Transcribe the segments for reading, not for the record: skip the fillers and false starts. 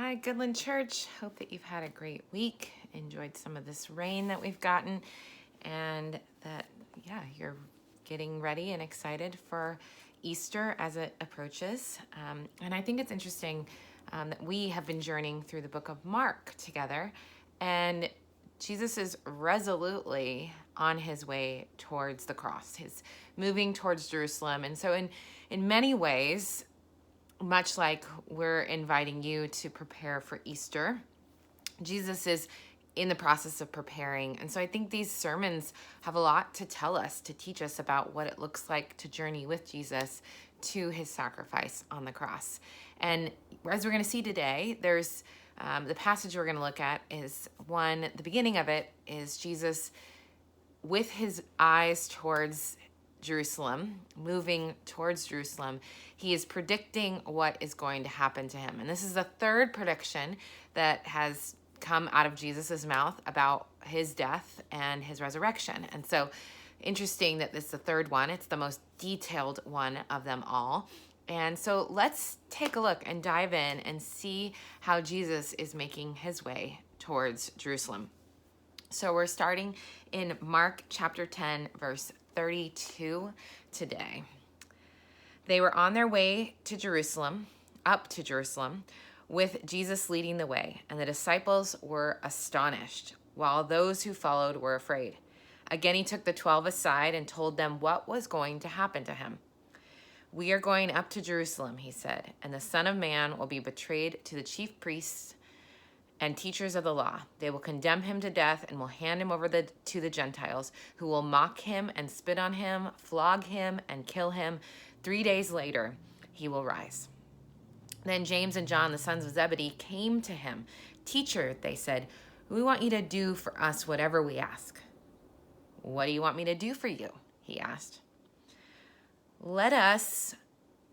Hi, Goodland Church. Hope that you've had a great week, enjoyed some of this rain that we've gotten, and that, you're getting ready and excited for Easter as it approaches. And I think it's interesting that we have been journeying through the book of Mark together, and Jesus is resolutely on his way towards the cross. He's moving towards Jerusalem. And so in many ways, much like we're inviting you to prepare for Easter, Jesus is in the process of preparing. And so I think these sermons have a lot to tell us, to teach us about what it looks like to journey with Jesus to his sacrifice on the cross. And as we're going to see today, there's the passage we're going to look at is the beginning of it is Jesus with his eyes towards Jerusalem, moving towards Jerusalem. He is predicting what is going to happen to him. And this is the third prediction that has come out of Jesus's mouth about his death and his resurrection. And so interesting that this is the third one. It's the most detailed one of them all. And so let's take a look and dive in and see how Jesus is making his way towards Jerusalem. So we're starting in Mark chapter 10, verse 32 today. They were on their way to Jerusalem, up to Jerusalem, with Jesus leading the way, and the disciples were astonished, while those who followed were afraid. Again, he took the 12 aside and told them what was going to happen to him. "We are going up to Jerusalem," he said, "and the Son of Man will be betrayed to the chief priests and teachers of the law. They will condemn him to death and will hand him over to the Gentiles, who will mock him and spit on him, flog him and kill him. 3 days later, he will rise." Then James and John, the sons of Zebedee, came to him. "Teacher," they said, "we want you to do for us whatever we ask." "What do you want me to do for you?" he asked. Let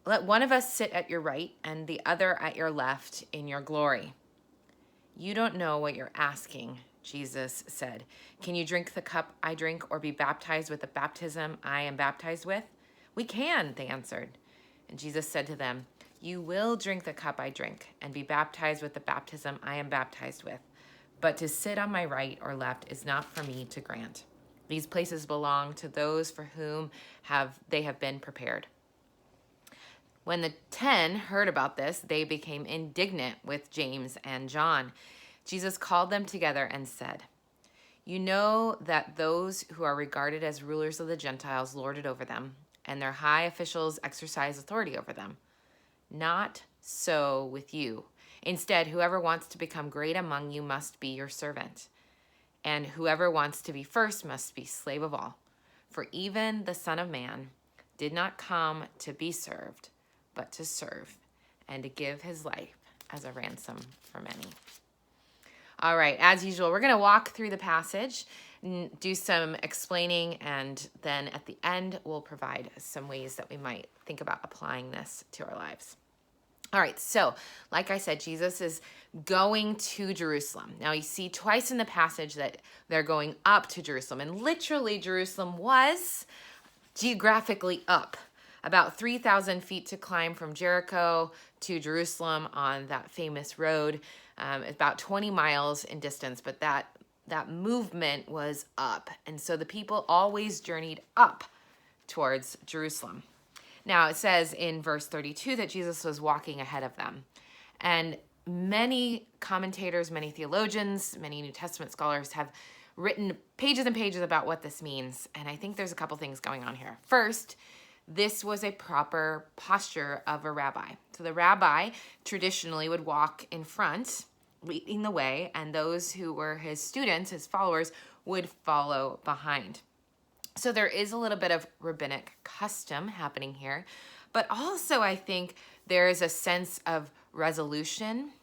one of us sit at your right and the other at your left in your glory." "You don't know what you're asking," Jesus said. "Can you drink the cup I drink or be baptized with the baptism I am baptized with?" "We can," they answered. And Jesus said to them, "You will drink the cup I drink and be baptized with the baptism I am baptized with. But to sit on my right or left is not for me to grant. These places belong to those for whom they have been prepared." When the 10 heard about this, they became indignant with James and John. Jesus called them together and said, "You know that those who are regarded as rulers of the Gentiles lord it over them, and their high officials exercise authority over them. Not so with you. Instead, whoever wants to become great among you must be your servant, and whoever wants to be first must be slave of all. For even the Son of Man did not come to be served, but to serve, and to give his life as a ransom for many." All right, as usual, we're going to walk through the passage, do some explaining, and then at the end, we'll provide some ways that we might think about applying this to our lives. All right, so like I said, Jesus is going to Jerusalem. Now, you see twice in the passage that they're going up to Jerusalem, and literally Jerusalem was geographically up. About 3,000 feet to climb from Jericho to Jerusalem on that famous road. About 20 miles in distance, but that movement was up. And so the people always journeyed up towards Jerusalem. Now, it says in verse 32 that Jesus was walking ahead of them. And many commentators, many theologians, many New Testament scholars have written pages and pages about what this means. And I think there's a couple things going on here. First, this was a proper posture of a rabbi. So the rabbi traditionally would walk in front, leading the way, and those who were his students, his followers, would follow behind. So there is a little bit of rabbinic custom happening here, but also I think there is a sense of resolution,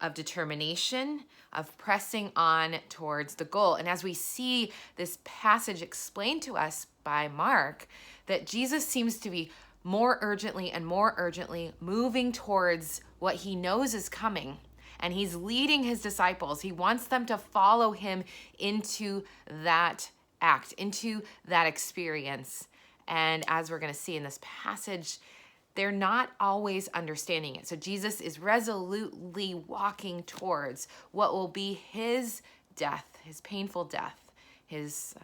of determination, of pressing on towards the goal. And as we see this passage explained to us by Mark, that Jesus seems to be more urgently and more urgently moving towards what he knows is coming. And he's leading his disciples. He wants them to follow him into that act, into that experience. And as we're going to see in this passage, they're not always understanding it. So Jesus is resolutely walking towards what will be his death, his painful death, his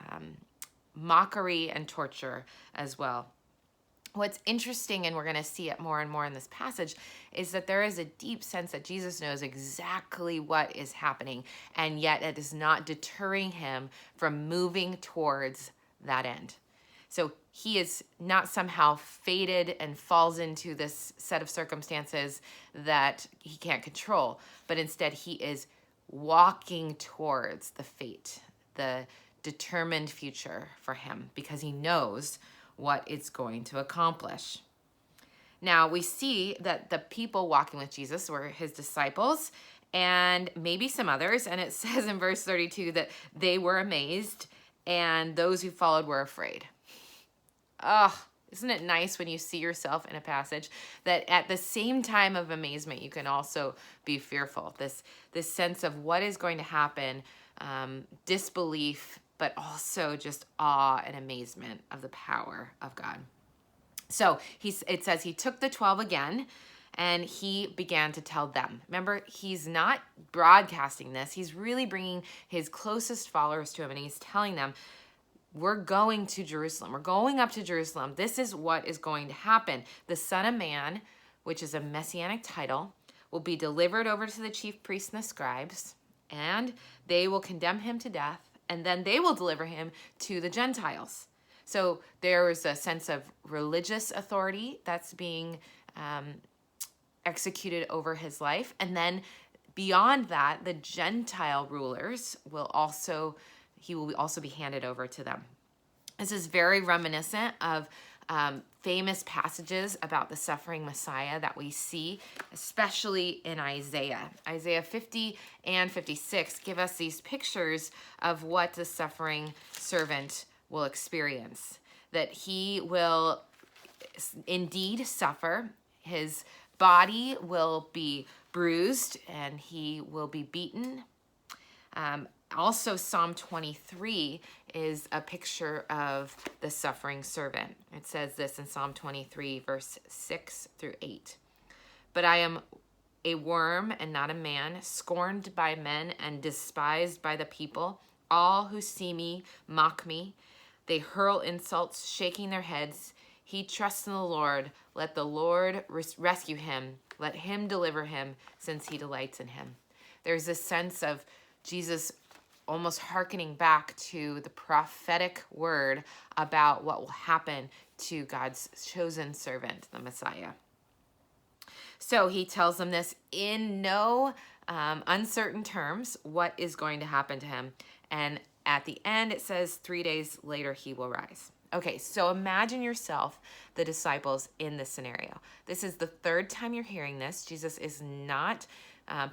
mockery and torture as well. What's interesting, and we're going to see it more and more in this passage, is that there is a deep sense that Jesus knows exactly what is happening, and yet it is not deterring him from moving towards that end. So he is not somehow fated and falls into this set of circumstances that he can't control, but instead he is walking towards the fate, the determined future for him, because he knows what it's going to accomplish. Now we see that the people walking with Jesus were his disciples and maybe some others. And it says in verse 32 that they were amazed and those who followed were afraid. Oh, isn't it nice when you see yourself in a passage that at the same time of amazement, you can also be fearful. This sense of what is going to happen, disbelief, but also just awe and amazement of the power of God. So it says he took the 12 again and he began to tell them. Remember, he's not broadcasting this. He's really bringing his closest followers to him and he's telling them, we're going to Jerusalem. We're going up to Jerusalem. This is what is going to happen. The Son of Man, which is a messianic title, will be delivered over to the chief priests and the scribes, and they will condemn him to death, and then they will deliver him to the Gentiles. So there is a sense of religious authority that's being executed over his life. And then beyond that, the Gentile rulers he will also be handed over to them. This is very reminiscent of famous passages about the suffering Messiah that we see, especially in Isaiah. Isaiah 50 and 56 give us these pictures of what the suffering servant will experience, that he will indeed suffer. His body will be bruised and he will be beaten. Also, Psalm 23 is a picture of the suffering servant. It says this in Psalm 23, verse 6 through 8. But I am a worm and not a man, scorned by men and despised by the people. All who see me mock me. They hurl insults, shaking their heads. He trusts in the Lord. Let the Lord rescue him. Let him deliver him, since he delights in him. There's a sense of Jesus almost hearkening back to the prophetic word about what will happen to God's chosen servant, the Messiah. So he tells them this in no uncertain terms, what is going to happen to him. And at the end, it says 3 days later, he will rise. Okay, so imagine yourself, the disciples, in this scenario. This is the third time you're hearing this. Jesus is not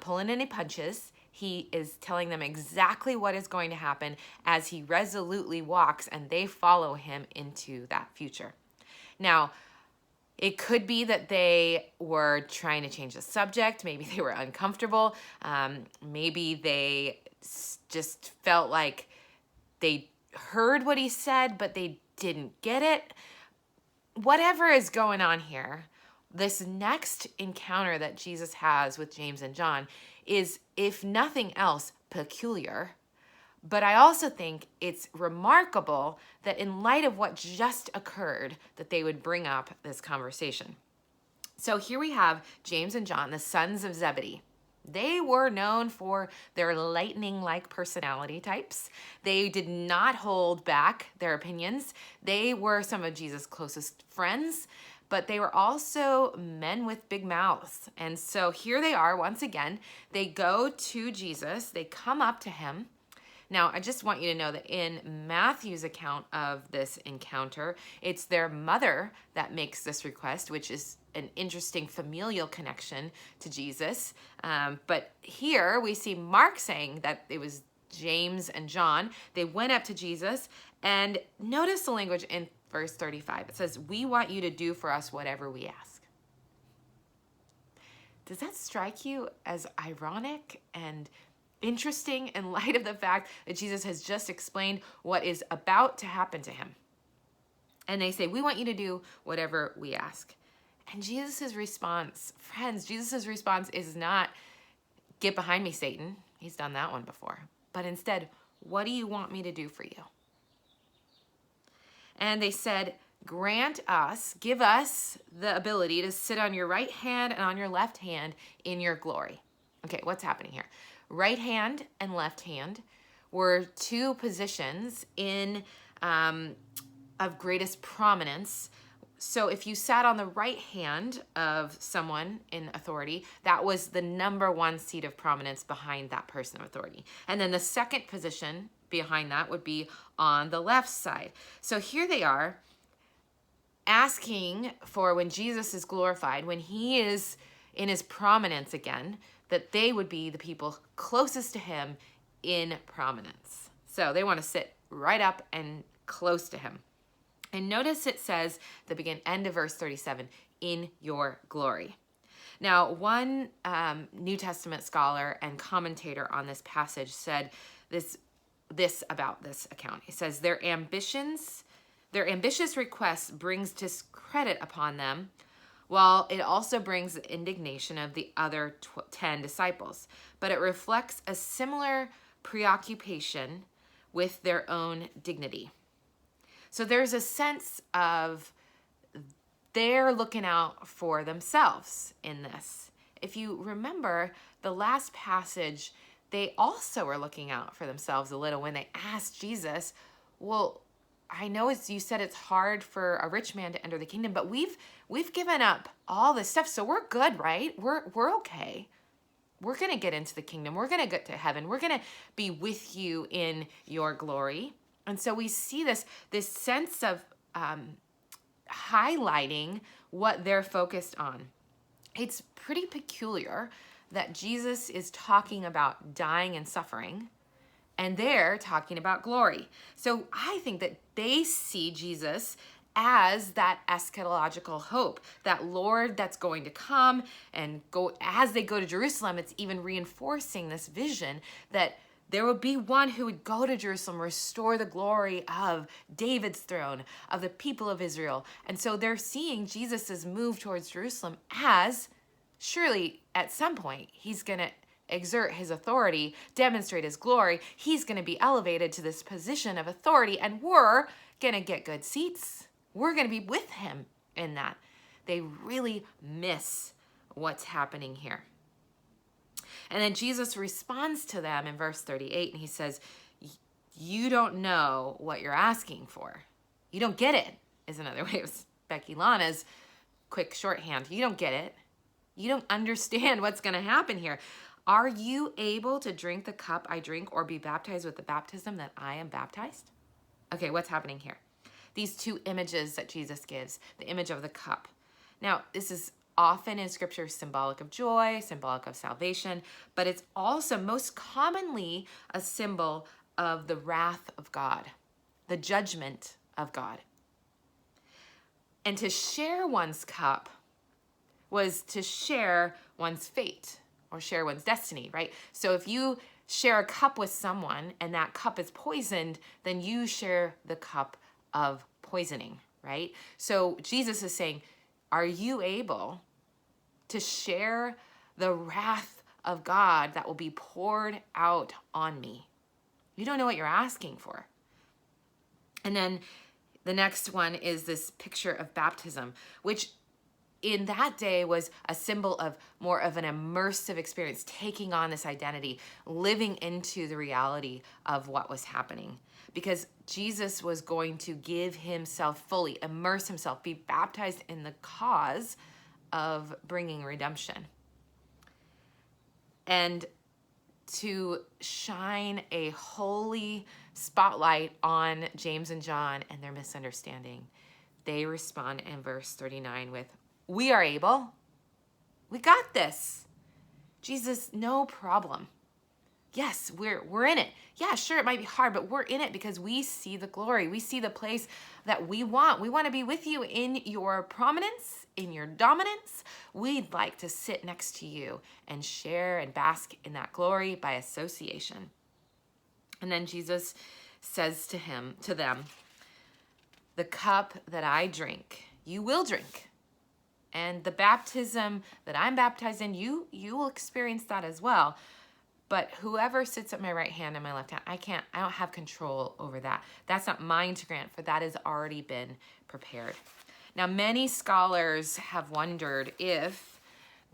pulling any punches. He is telling them exactly what is going to happen as he resolutely walks, and they follow him into that future. Now, it could be that they were trying to change the subject. Maybe they were uncomfortable. Maybe they just felt like they heard what he said, but they didn't get it. Whatever is going on here, this next encounter that Jesus has with James and John is, if nothing else, peculiar. But I also think it's remarkable that in light of what just occurred, that they would bring up this conversation. So here we have James and John, the sons of Zebedee. They were known for their lightning-like personality types. They did not hold back their opinions. They were some of Jesus' closest friends, but they were also men with big mouths. And so here they are once again. They go to Jesus. They come up to him. Now, I just want you to know that in Matthew's account of this encounter, it's their mother that makes this request, which is an interesting familial connection to Jesus. But here we see Mark saying that it was James and John. They went up to Jesus, and notice the language in verse 35. It says, "We want you to do for us whatever we ask." Does that strike you as ironic and interesting in light of the fact that Jesus has just explained what is about to happen to him? And they say, "We want you to do whatever we ask." And Jesus' response, friends, Jesus' response is not, get behind me, Satan. He's done that one before. But instead, what do you want me to do for you? And they said, grant us, give us the ability to sit on your right hand and on your left hand in your glory. Okay, what's happening here? Right hand and left hand were two positions in of greatest prominence. So if you sat on the right hand of someone in authority, that was the number one seat of prominence behind that person of authority. And then the second position behind that would be on the left side. So here they are asking for, when Jesus is glorified, when he is in his prominence again, that they would be the people closest to him in prominence. So they want to sit right up and close to him. And notice it says, the end of verse 37, in your glory. Now, one New Testament scholar and commentator on this passage said this about this account. He says, their ambitious request brings discredit upon them, while it also brings the indignation of the other 10 disciples. But it reflects a similar preoccupation with their own dignity. So there's a sense of they're looking out for themselves in this. If you remember the last passage, they also were looking out for themselves a little when they asked Jesus, well, I know you said it's hard for a rich man to enter the kingdom, but we've given up all this stuff, so we're good, right? We're okay. We're going to get into the kingdom. We're going to get to heaven. We're going to be with you in your glory. And so we see this sense of highlighting what they're focused on. It's pretty peculiar that Jesus is talking about dying and suffering, and they're talking about glory. So I think that they see Jesus as that eschatological hope, that Lord that's going to come and go. As they go to Jerusalem, it's even reinforcing this vision that there would be one who would go to Jerusalem, restore the glory of David's throne, of the people of Israel. And so they're seeing Jesus' move towards Jerusalem as, surely at some point, he's going to exert his authority, demonstrate his glory. He's going to be elevated to this position of authority, and we're going to get good seats. We're going to be with him in that. They really miss what's happening here. And then Jesus responds to them in verse 38, and he says, you don't know what you're asking for. You don't get it, is another way of Becky Lana's quick shorthand. You don't get it. You don't understand what's going to happen here. Are you able to drink the cup I drink or be baptized with the baptism that I am baptized? Okay, what's happening here? These two images that Jesus gives, the image of the cup. Now, this is often in scripture symbolic of joy, symbolic of salvation, but it's also most commonly a symbol of the wrath of God, the judgment of God. And to share one's cup was to share one's fate or share one's destiny, right? So if you share a cup with someone and that cup is poisoned, then you share the cup of poisoning, right? So Jesus is saying, are you able to share the wrath of God that will be poured out on me? You don't know what you're asking for. And then the next one is this picture of baptism, which in that day was a symbol of more of an immersive experience, taking on this identity, living into the reality of what was happening. Because Jesus was going to give himself fully, immerse himself, be baptized in the cause of bringing redemption. And to shine a holy spotlight on James and John and their misunderstanding, they respond in verse 39 with, we are able. We got this. Jesus, no problem. Yes, we're in it. Yeah, sure, it might be hard, but we're in it because we see the glory. We see the place that we want. We want to be with you in your prominence, in your dominance. We'd like to sit next to you and share and bask in that glory by association. And then Jesus says to them, the cup that I drink, you will drink. And the baptism that I'm baptized in, you will experience that as well. But whoever sits at my right hand and my left hand, I don't have control over that. That's not mine to grant, for that has already been prepared. Now, many scholars have wondered if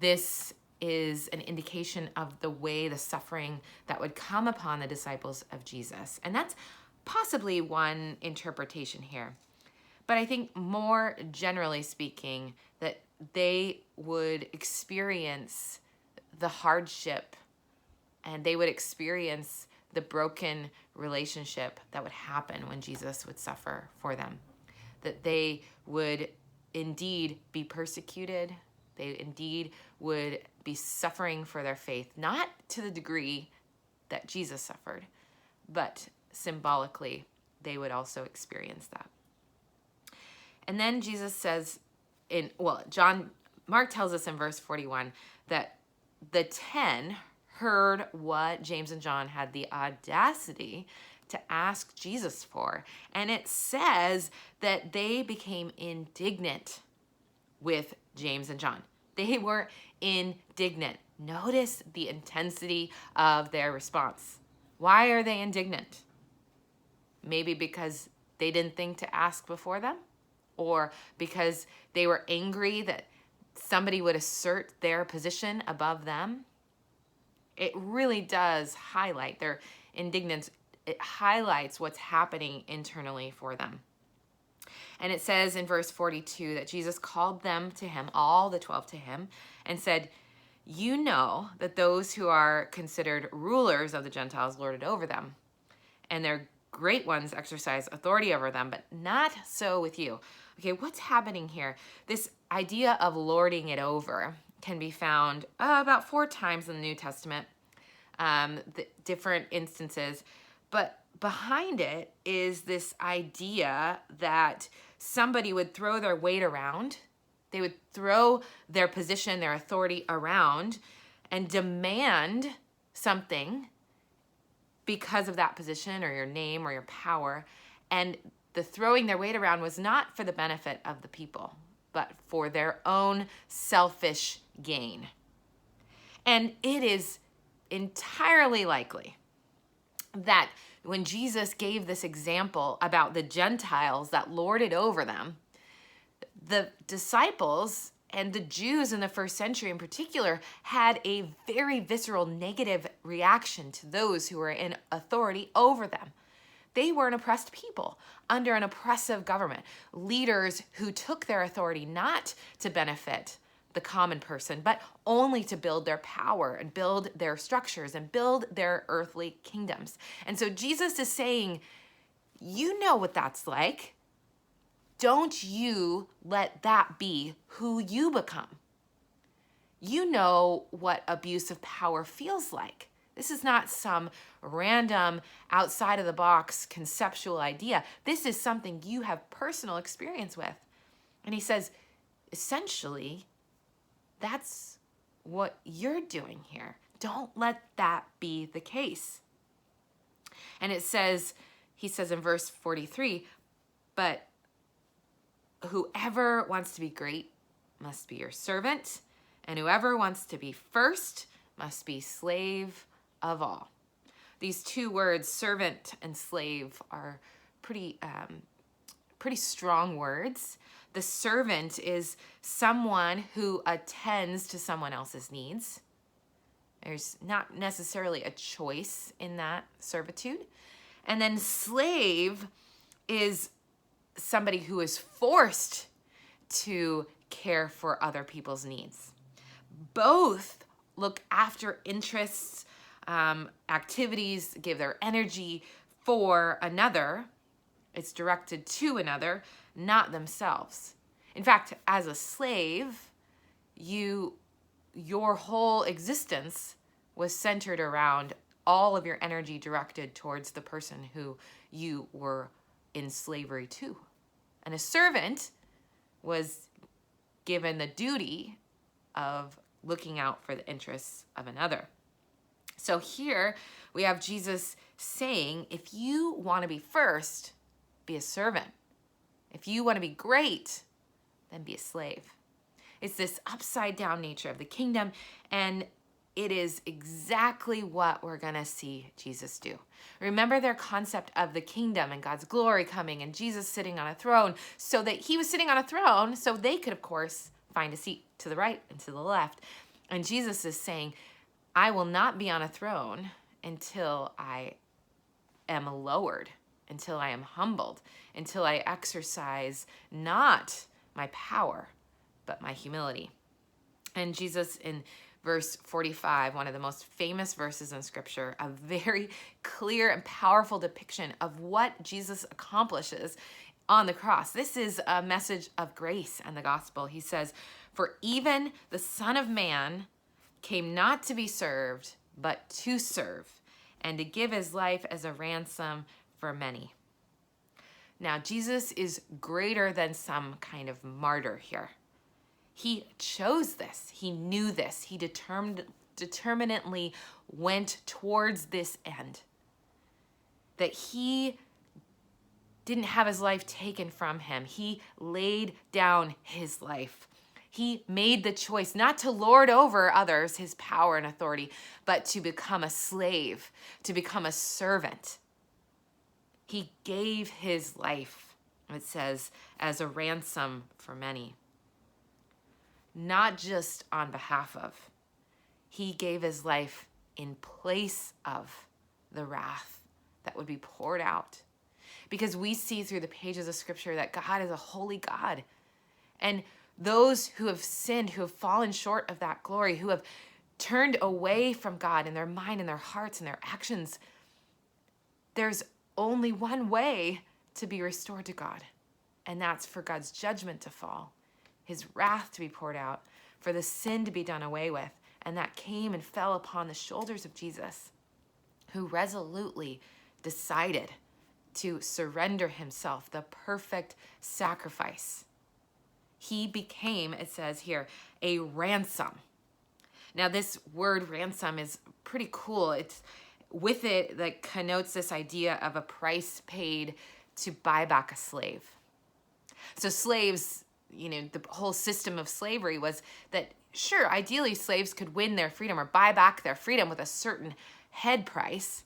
this is an indication of the way, the suffering that would come upon the disciples of Jesus. And that's possibly one interpretation here. But I think more generally speaking, that they would experience the hardship and they would experience the broken relationship that would happen when Jesus would suffer for them. That they would indeed be persecuted. They indeed would be suffering for their faith, not to the degree that Jesus suffered, but symbolically, they would also experience that. And then Jesus says Mark tells us in verse 41 that the 10 heard what James and John had the audacity to ask Jesus for. And it says that they became indignant with James and John. They were indignant. Notice the intensity of their response. Why are they indignant? Maybe because they didn't think to ask before them, or because they were angry that somebody would assert their position above them. It really does highlight their indignance. It highlights what's happening internally for them. And it says in verse 42 that Jesus called them to him, all the 12 to him, and said, "You know that those who are considered rulers of the Gentiles lord it over them, and their great ones exercise authority over them, but not so with you." Okay, what's happening here? This idea of lording it over can be found about 4 times in the New Testament, the different instances. But behind it is this idea that somebody would throw their weight around. They would throw their position, their authority around and demand something because of that position or your name or your power. And the throwing their weight around was not for the benefit of the people, but for their own selfish gain. And it is entirely likely that when Jesus gave this example about the Gentiles that lorded over them, the disciples and the Jews in the first century in particular had a very visceral negative reaction to those who were in authority over them. They were an oppressed people under an oppressive government, leaders who took their authority not to benefit the common person, but only to build their power and build their structures and build their earthly kingdoms. And so Jesus is saying, you know what that's like. Don't you let that be who you become. You know what abuse of power feels like. This is not some random outside of the box conceptual idea. This is something you have personal experience with. And he says, essentially, that's what you're doing here. Don't let that be the case. And he says in verse 43, but whoever wants to be great must be your servant, and whoever wants to be first must be slave of all. These 2 words, servant and slave, are pretty strong words. The servant is someone who attends to someone else's needs. There's not necessarily a choice in that servitude. And then slave is somebody who is forced to care for other people's needs. Both look after interests, activities, give their energy for another. It's directed to another, not themselves. In fact, as a slave, your whole existence was centered around all of your energy directed towards the person who you were in slavery to. And a servant was given the duty of looking out for the interests of another. So here we have Jesus saying, if you want to be first, be a servant. If you want to be great, then be a slave. It's this upside down nature of the kingdom, and it is exactly what we're going to see Jesus do. Remember their concept of the kingdom and God's glory coming and Jesus sitting on a throne, so that he was sitting on a throne so they could, of course, find a seat to the right and to the left. And Jesus is saying, I will not be on a throne until I am lowered, until I am humbled, until I exercise not my power, but my humility. And Jesus in verse 45, one of the most famous verses in Scripture, a very clear and powerful depiction of what Jesus accomplishes on the cross. This is a message of grace and the gospel. He says, for even the Son of Man came not to be served, but to serve, and to give his life as a ransom for many. Now, Jesus is greater than some kind of martyr here. He chose this. He knew this. He determinately went towards this end. That he didn't have his life taken from him. He laid down his life. He made the choice not to lord over others, his power and authority, but to become a slave, to become a servant. He gave his life, it says, as a ransom for many. Not just on behalf of. He gave his life in place of the wrath that would be poured out. Because we see through the pages of Scripture that God is a holy God. And those who have sinned, who have fallen short of that glory, who have turned away from God in their mind and their hearts and their actions, there's only one way to be restored to God. And that's for God's judgment to fall, his wrath to be poured out, for the sin to be done away with. And that came and fell upon the shoulders of Jesus, who resolutely decided to surrender himself, the perfect sacrifice. He became, it says here, a ransom. Now, this word ransom is pretty cool. It's with it that connotes this idea of a price paid to buy back a slave. So slaves, the whole system of slavery was that, sure, ideally slaves could win their freedom or buy back their freedom with a certain head price.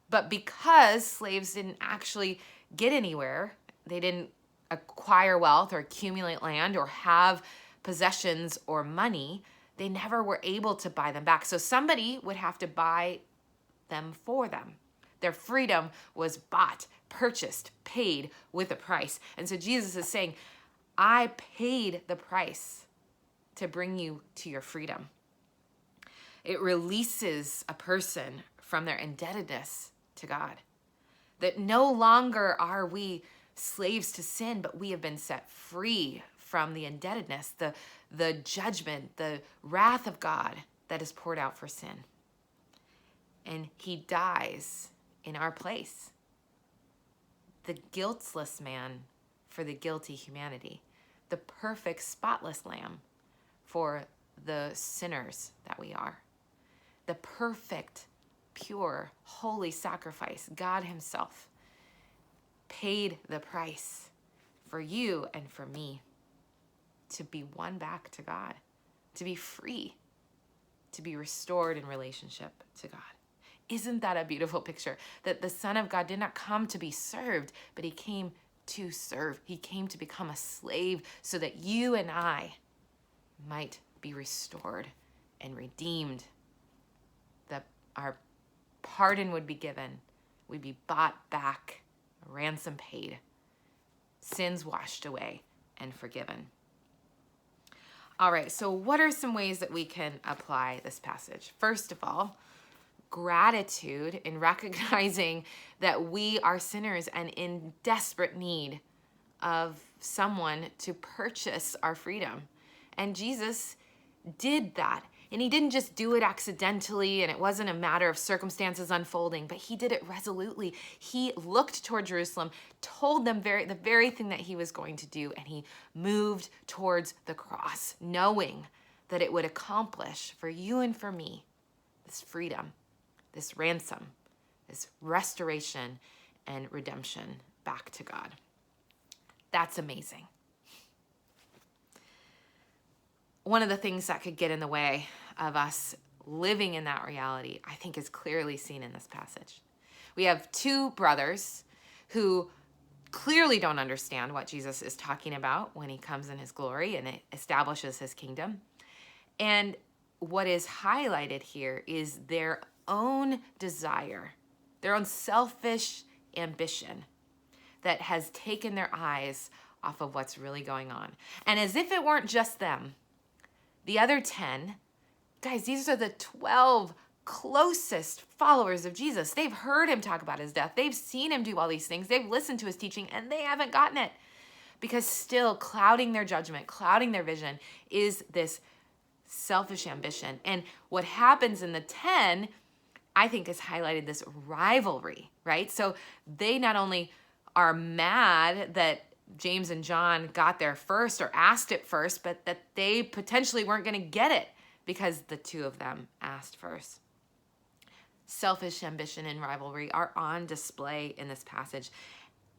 But because slaves didn't actually get anywhere, they didn't acquire wealth or accumulate land or have possessions or money, they never were able to buy them back. So somebody would have to buy them for them. Their freedom was bought, purchased, paid with a price. And so Jesus is saying, I paid the price to bring you to your freedom. It releases a person from their indebtedness to God. That no longer are we slaves to sin, but we have been set free from the indebtedness, the judgment, the wrath of God that is poured out for sin. And he dies in our place. The guiltless man for the guilty humanity. The perfect, spotless lamb for the sinners that we are. The perfect, pure, holy sacrifice, God himself, paid the price for you and for me to be won back to God, to be free, to be restored in relationship to God. Isn't that a beautiful picture? That the Son of God did not come to be served, but he came to serve. He came to become a slave so that you and I might be restored and redeemed, that our pardon would be given, we'd be bought back, ransom paid, sins washed away and forgiven. All right, so what are some ways that we can apply this passage? First of all, gratitude in recognizing that we are sinners and in desperate need of someone to purchase our freedom. And Jesus did that. And he didn't just do it accidentally, and it wasn't a matter of circumstances unfolding, but he did it resolutely. He looked toward Jerusalem, told them the very thing that he was going to do, and he moved towards the cross, knowing that it would accomplish for you and for me this freedom, this ransom, this restoration and redemption back to God. That's amazing. one of the things that could get in the way of us living in that reality, I think, is clearly seen in this passage. We have two brothers who clearly don't understand what Jesus is talking about when he comes in his glory and it establishes his kingdom. And what is highlighted here is their own desire, their own selfish ambition that has taken their eyes off of what's really going on. And as if it weren't just them, the other 10, guys, these are the 12 closest followers of Jesus. They've heard him talk about his death. They've seen him do all these things. They've listened to his teaching, and they haven't gotten it. Because still clouding their judgment, clouding their vision is this selfish ambition. And what happens in the 10, I think, has highlighted this rivalry, right? So they not only are mad that James and John got there first or asked it first, but that they potentially weren't going to get it because the two of them asked first. Selfish ambition and rivalry are on display in this passage.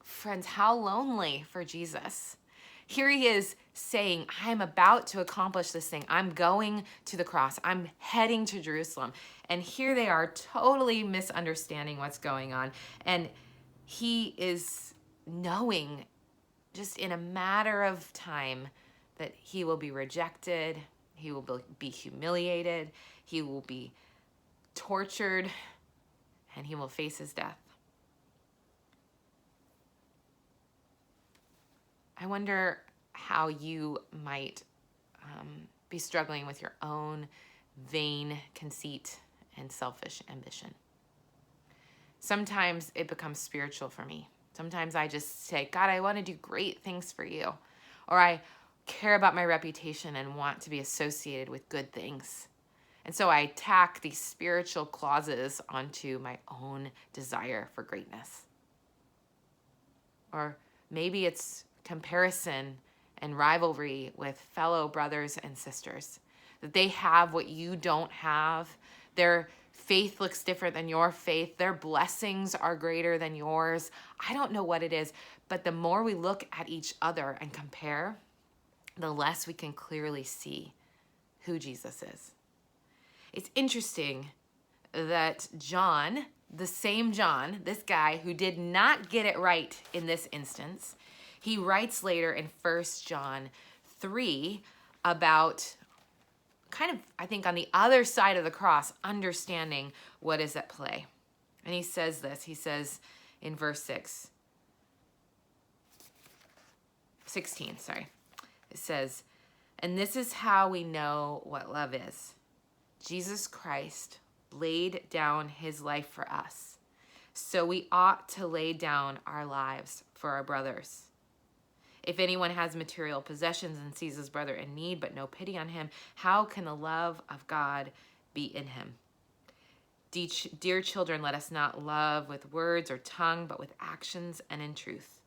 Friends, how lonely for Jesus. Here he is saying, I'm about to accomplish this thing. I'm going to the cross. I'm heading to Jerusalem. And here they are totally misunderstanding what's going on. And he is knowing just in a matter of time that he will be rejected, he will be humiliated, he will be tortured, and he will face his death. I wonder how you might be struggling with your own vain conceit and selfish ambition. Sometimes it becomes spiritual for me. Sometimes I just say, God, I want to do great things for you. Or I care about my reputation and want to be associated with good things. And so I tack these spiritual clauses onto my own desire for greatness. Or maybe it's comparison and rivalry with fellow brothers and sisters, that they have what you don't have. Their faith looks different than your faith. Their blessings are greater than yours. I don't know what it is, but the more we look at each other and compare, the less we can clearly see who Jesus is. It's interesting that John, the same John, this guy who did not get it right in this instance, he writes later in 1 John 3 about kind of, I think, on the other side of the cross, understanding what is at play. And he says this, he says in verse 16, it says, and this is how we know what love is. Jesus Christ laid down his life for us, so we ought to lay down our lives for our brothers. If anyone has material possessions and sees his brother in need but no pity on him, how can the love of God be in him? Dear children, let us not love with words or tongue, but with actions and in truth.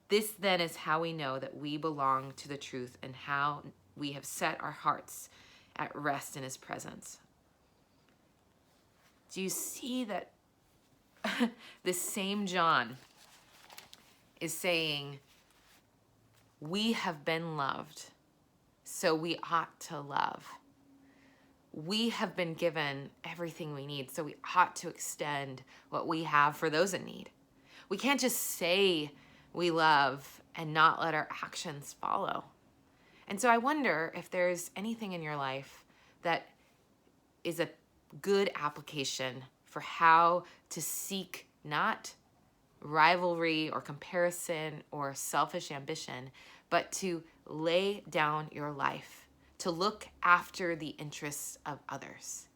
This is how we know that we belong to the truth and how we have set our hearts at rest in his presence. Do you see that this same John is saying, we have been loved, so we ought to love. We have been given everything we need, so we ought to extend what we have for those in need. We can't just say we love and not let our actions follow. And so I wonder if there's anything in your life that is a good application for how to seek not rivalry or comparison or selfish ambition, but to lay down your life, to look after the interests of others.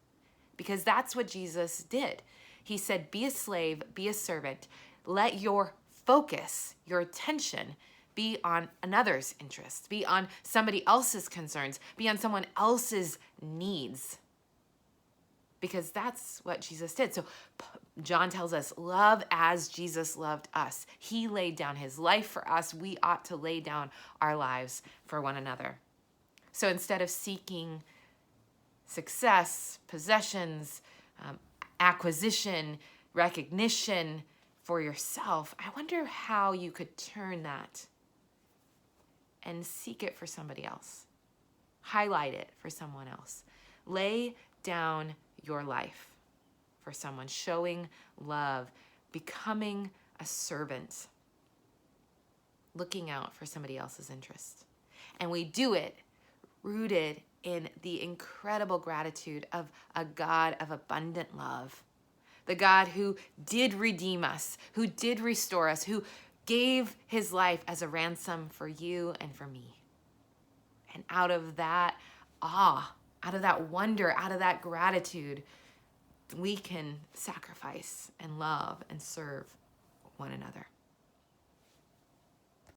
Because that's what Jesus did. He said, be a slave, be a servant. Let your focus, your attention be on another's interests, be on somebody else's concerns, be on someone else's needs. Because that's what Jesus did. So John tells us, love as Jesus loved us. He laid down his life for us. We ought to lay down our lives for one another. So instead of seeking success, possessions, acquisition, recognition for yourself, I wonder how you could turn that and seek it for somebody else. Highlight it for someone else. Lay down your life for someone, showing love, becoming a servant, looking out for somebody else's interests. And we do it rooted in the incredible gratitude of a God of abundant love, the God who did redeem us, who did restore us, who gave his life as a ransom for you and for me. And out of that awe, out of that wonder, out of that gratitude, we can sacrifice and love and serve one another.